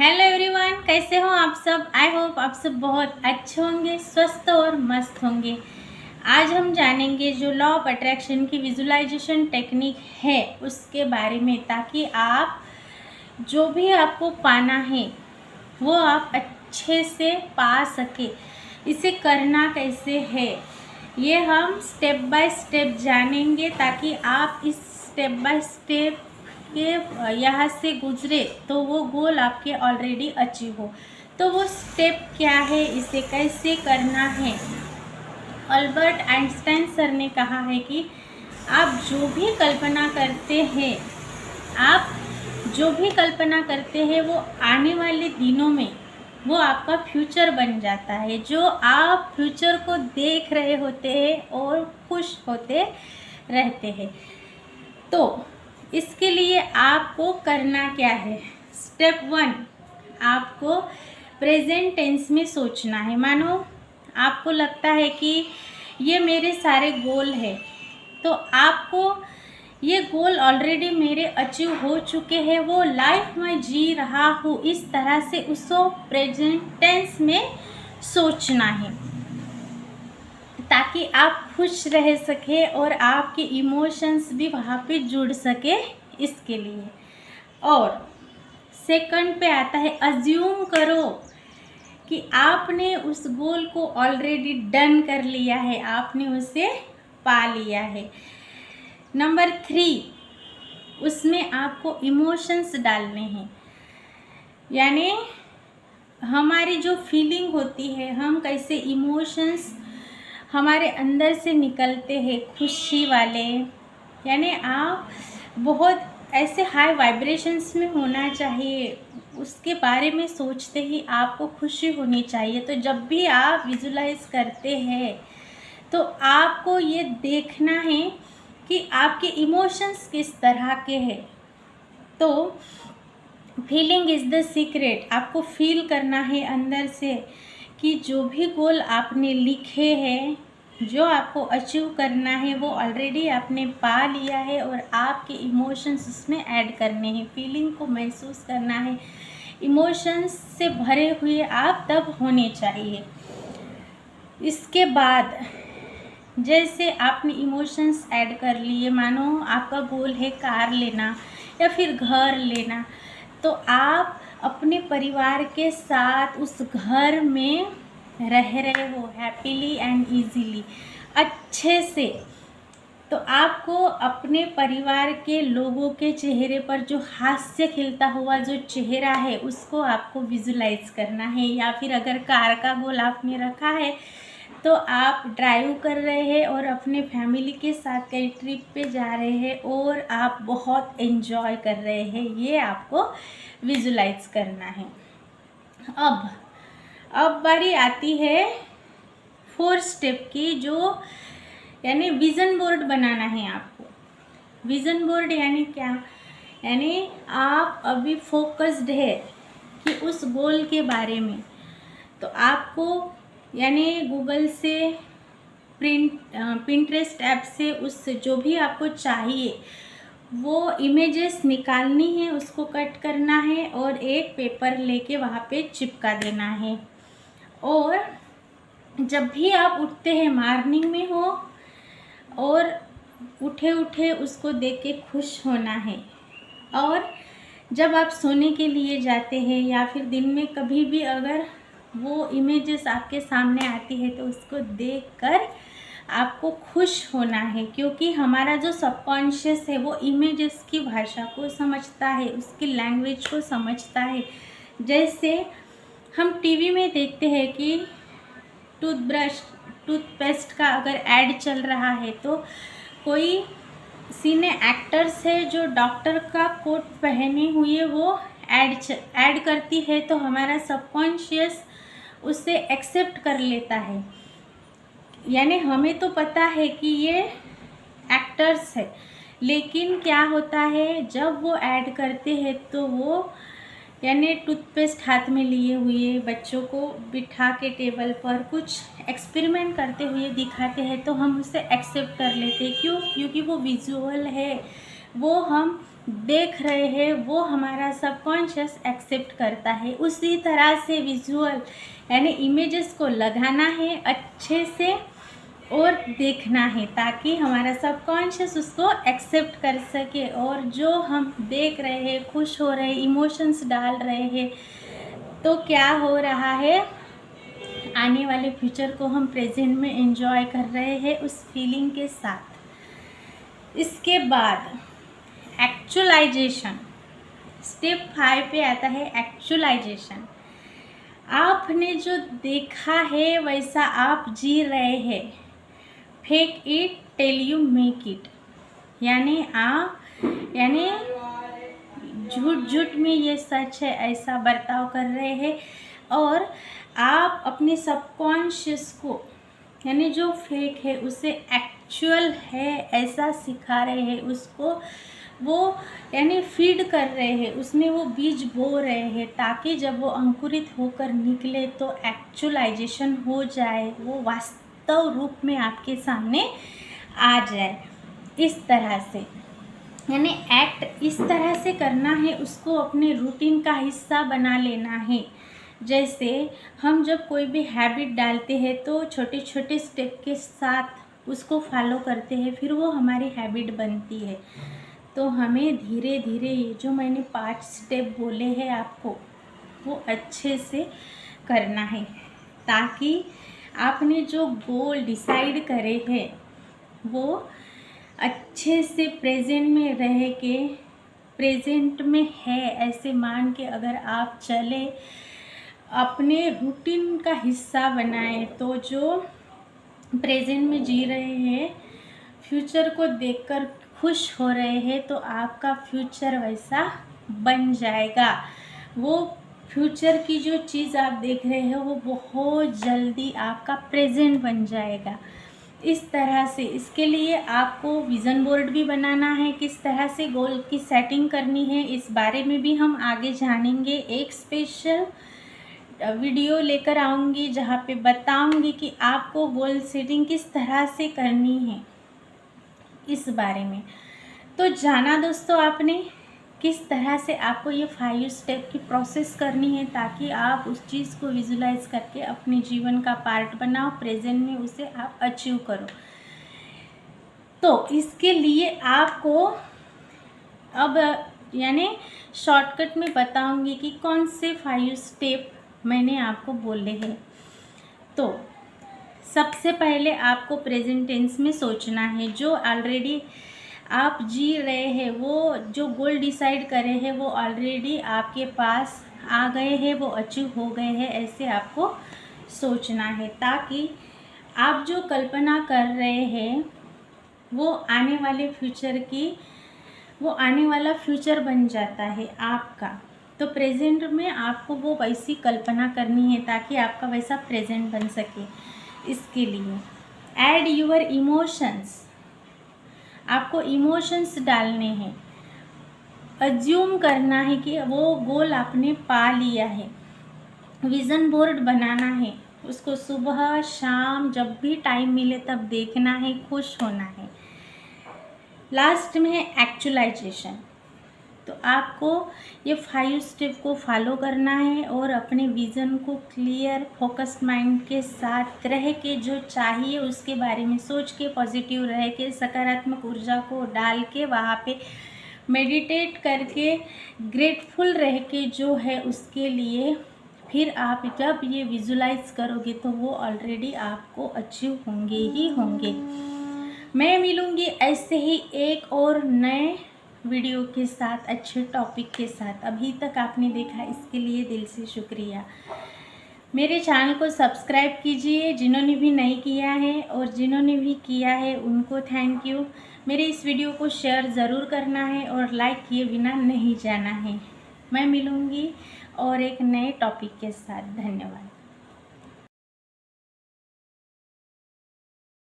Hello everyone, कैसे हो आप सब। आई होप आप सब बहुत अच्छे होंगे, स्वस्थ और मस्त होंगे। आज हम जानेंगे जो लॉ ऑफ अट्रैक्शन की विजुअलाइजेशन टेक्निक है उसके बारे में, ताकि आप जो भी आपको पाना है वो आप अच्छे से पा सके। इसे करना कैसे है ये हम स्टेप बाय स्टेप जानेंगे, ताकि आप इस स्टेप बाय स्टेप के यहाँ से गुजरे तो वो गोल आपके ऑलरेडी अचीव हो। तो वो स्टेप क्या है, इसे कैसे करना है। अल्बर्ट आइंस्टाइन सर ने कहा है कि आप जो भी कल्पना करते हैं वो आने वाले दिनों में वो आपका फ्यूचर बन जाता है। जो आप फ्यूचर को देख रहे होते हैं और खुश होते रहते हैं। तो इसके लिए आपको करना क्या है। स्टेप 1, आपको प्रेजेंट टेंस में सोचना है। मानो आपको लगता है कि ये मेरे सारे गोल है, तो आपको ये गोल ऑलरेडी मेरे अचीव हो चुके हैं, वो लाइफ मैं जी रहा हूँ, इस तरह से उसको प्रेजेंट टेंस में सोचना है, ताकि आप खुश रह सके और आपके इमोशंस भी वहाँ पे जुड़ सके। इसके लिए और सेकंड पे आता है, अज्यूम करो कि आपने उस गोल को ऑलरेडी डन कर लिया है, आपने उसे पा लिया है। नंबर 3, उसमें आपको इमोशंस डालने हैं। यानी हमारी जो फीलिंग होती है, हम कैसे इमोशंस हमारे अंदर से निकलते हैं, खुशी वाले। यानी आप बहुत ऐसे हाई वाइब्रेशंस में होना चाहिए, उसके बारे में सोचते ही आपको खुशी होनी चाहिए। तो जब भी आप विजुलाइज करते हैं तो आपको ये देखना है कि आपके इमोशंस किस तरह के हैं। तो फीलिंग इज़ द सीक्रेट। आपको फील करना है अंदर से कि जो भी गोल आपने लिखे हैं, जो आपको अचीव करना है, वो ऑलरेडी आपने पा लिया है और आपके इमोशंस उसमें ऐड करने हैं। फीलिंग को महसूस करना है, इमोशंस से भरे हुए आप तब होने चाहिए। इसके बाद जैसे आपने इमोशंस ऐड कर लिए, मानो आपका गोल है कार लेना या फिर घर लेना, तो आप अपने परिवार के साथ उस घर में रह रहे हो हैप्पीली एंड इजीली, अच्छे से। तो आपको अपने परिवार के लोगों के चेहरे पर जो हास्य खिलता हुआ जो चेहरा है उसको आपको विजुलाइज करना है। या फिर अगर कार का गोल आपने रखा है तो आप ड्राइव कर रहे हैं और अपने फैमिली के साथ कहीं ट्रिप पे जा रहे हैं और आप बहुत एंजॉय कर रहे हैं, ये आपको विजुलाइज करना है। अब बारी आती है 4 स्टेप की, जो यानी विज़न बोर्ड बनाना है आपको। विज़न बोर्ड यानी क्या, यानी आप अभी फोकस्ड है कि उस गोल के बारे में, तो आपको यानी गूगल से पिंटरेस्ट ऐप से उस जो भी आपको चाहिए वो इमेजेस निकालनी है, उसको कट करना है और एक पेपर लेके वहाँ पे चिपका देना है। और जब भी आप उठते हैं, मॉर्निंग में हो और उठे उसको देख के खुश होना है। और जब आप सोने के लिए जाते हैं या फिर दिन में कभी भी अगर वो इमेजेस आपके सामने आती है तो उसको देखकर आपको खुश होना है, क्योंकि हमारा जो सबकॉन्शियस है वो इमेजेस की भाषा को समझता है, उसकी लैंग्वेज को समझता है। जैसे हम टीवी में देखते हैं कि टूथपेस्ट का अगर ऐड चल रहा है तो कोई सीने एक्टर्स है जो डॉक्टर का कोट पहने हुए वो ऐड करती है, तो हमारा सबकॉन्शियस उसे एक्सेप्ट कर लेता है। यानी हमें तो पता है कि ये एक्टर्स है, लेकिन क्या होता है जब वो ऐड करते हैं तो वो यानी टूथपेस्ट हाथ में लिए हुए बच्चों को बिठा के टेबल पर कुछ एक्सपेरिमेंट करते हुए दिखाते हैं, तो हम उसे एक्सेप्ट कर लेते हैं। क्यों? क्योंकि वो विजुअल है, वो हम देख रहे हैं वो हमारा सबकॉन्शियस एक्सेप्ट करता है। उसी तरह से विजुअल यानी इमेजेस को लगाना है अच्छे से और देखना है ताकि हमारा सबकॉन्शियस उसको एक्सेप्ट कर सके। और जो हम देख रहे हैं, खुश हो रहे हैं, इमोशंस डाल रहे हैं, तो क्या हो रहा है, आने वाले फ्यूचर को हम प्रेजेंट में एंजॉय कर रहे हैं उस फीलिंग के साथ। इसके बाद एक्चुअलाइजेशन, स्टेप 5 पे आता है एक्चुअलाइजेशन। आपने जो देखा है वैसा आप जी रहे हैं। Fake it till you make it, यानी झूठ झूठ में ये सच है, ऐसा बर्ताव कर रहे हैं। और आप अपने सबकॉन्शियस को यानी जो फेक है उसे एक्चुअल है ऐसा सिखा रहे हैं उसको, वो यानी फीड कर रहे हैं, उसमें वो बीज बो रहे हैं ताकि जब वो अंकुरित होकर निकले तो एक्चुअलाइजेशन हो जाए, वो वास्तव रूप में आपके सामने आ जाए। इस तरह से यानी एक्ट इस तरह से करना है, उसको अपने रूटीन का हिस्सा बना लेना है। जैसे हम जब कोई भी हैबिट डालते हैं तो छोटे छोटे स्टेप के साथ उसको फॉलो करते हैं, फिर वो हमारी हैबिट बनती है। तो हमें धीरे धीरे ये जो मैंने 5 स्टेप बोले हैं आपको, वो अच्छे से करना है ताकि आपने जो गोल डिसाइड करे हैं वो अच्छे से प्रेजेंट में रह के, प्रेजेंट में है ऐसे मान के अगर आप चले, अपने रूटीन का हिस्सा बनाए, तो जो प्रेजेंट में जी रहे हैं, फ्यूचर को देखकर खुश हो रहे हैं, तो आपका फ्यूचर वैसा बन जाएगा। वो फ्यूचर की जो चीज़ आप देख रहे हैं वो बहुत जल्दी आपका प्रेजेंट बन जाएगा। इस तरह से इसके लिए आपको विज़न बोर्ड भी बनाना है, किस तरह से गोल की सेटिंग करनी है इस बारे में भी हम आगे जानेंगे। एक स्पेशल वीडियो लेकर आऊँगी जहाँ पे बताऊँगी कि आपको गोल सेटिंग किस तरह से करनी है इस बारे में। तो जाना दोस्तों आपने किस तरह से आपको ये 5 स्टेप की प्रोसेस करनी है ताकि आप उस चीज़ को विजुलाइज करके अपने जीवन का पार्ट बनाओ, प्रेजेंट में उसे आप अचीव करो। तो इसके लिए आपको अब यानी शॉर्टकट में बताऊंगी कि कौन से 5 स्टेप मैंने आपको बोले हैं। तो सबसे पहले आपको प्रेजेंट टेंस में सोचना है, जो ऑलरेडी आप जी रहे हैं, वो जो गोल डिसाइड करे हैं वो ऑलरेडी आपके पास आ गए हैं, वो अचीव हो गए हैं, ऐसे आपको सोचना है ताकि आप जो कल्पना कर रहे हैं वो आने वाले फ्यूचर की, वो आने वाला फ्यूचर बन जाता है आपका। तो प्रेजेंट में आपको वो वैसी कल्पना करनी है ताकि आपका वैसा प्रेजेंट बन सके। इसके लिए ऐड यूर इमोशंस, आपको इमोशंस डालने हैं, अज्यूम करना है कि वो गोल आपने पा लिया है। विज़न बोर्ड बनाना है, उसको सुबह शाम जब भी टाइम मिले तब देखना है, खुश होना है। लास्ट में है एक्चुअलाइजेशन। तो आपको ये 5 स्टेप को फॉलो करना है और अपने विज़न को क्लियर फोकस्ड माइंड के साथ रह के जो चाहिए उसके बारे में सोच के, पॉजिटिव रह के, सकारात्मक ऊर्जा को डाल के, वहाँ पे मेडिटेट करके, ग्रेटफुल रह के जो है उसके लिए, फिर आप जब ये विजुलाइज करोगे तो वो ऑलरेडी आपको अचीव होंगे ही होंगे। मैं मिलूँगी ऐसे ही एक और नए वीडियो के साथ, अच्छे टॉपिक के साथ। अभी तक आपने देखा इसके लिए दिल से शुक्रिया। मेरे चैनल को सब्सक्राइब कीजिए जिन्होंने भी नहीं किया है, और जिन्होंने भी किया है उनको थैंक यू। मेरे इस वीडियो को शेयर ज़रूर करना है और लाइक किए बिना नहीं जाना है। मैं मिलूँगी और एक नए टॉपिक के साथ। धन्यवाद।